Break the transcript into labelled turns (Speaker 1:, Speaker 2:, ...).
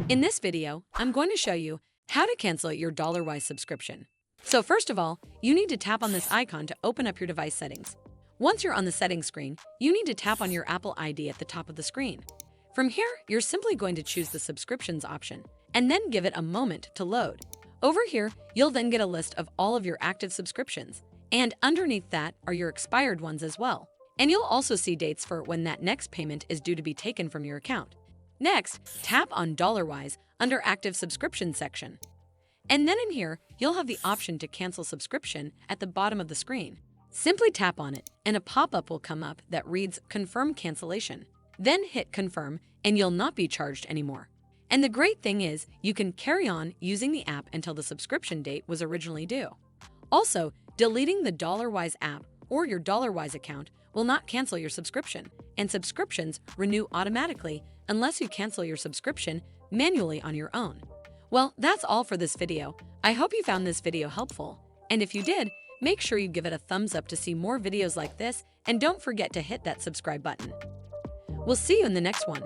Speaker 1: In this video, I'm going to show you how to cancel your DollarWise subscription. So first of all, you need to tap on this icon to open up your device settings. Once you're on the settings screen, you need to tap on your Apple ID at the top of the screen. From here, you're simply going to choose the subscriptions option and then give it a moment to load. Over here, you'll then get a list of all of your active subscriptions, and underneath that are your expired ones as well. And you'll also see dates for when that next payment is due to be taken from your account. Next, tap on DollarWise under Active Subscription section. And then in here, you'll have the option to cancel subscription at the bottom of the screen. Simply tap on it, and a pop-up will come up that reads Confirm Cancellation. Then hit Confirm, and you'll not be charged anymore. And the great thing is, you can carry on using the app until the subscription date was originally due. Also, deleting the DollarWise app or your DollarWise account will not cancel your subscription, and subscriptions renew automatically unless you cancel your subscription manually on your own. Well, that's all for this video. I hope you found this video helpful, and if you did, make sure you give it a thumbs up to see more videos like this, and don't forget to hit that subscribe button. We'll see you in the next one.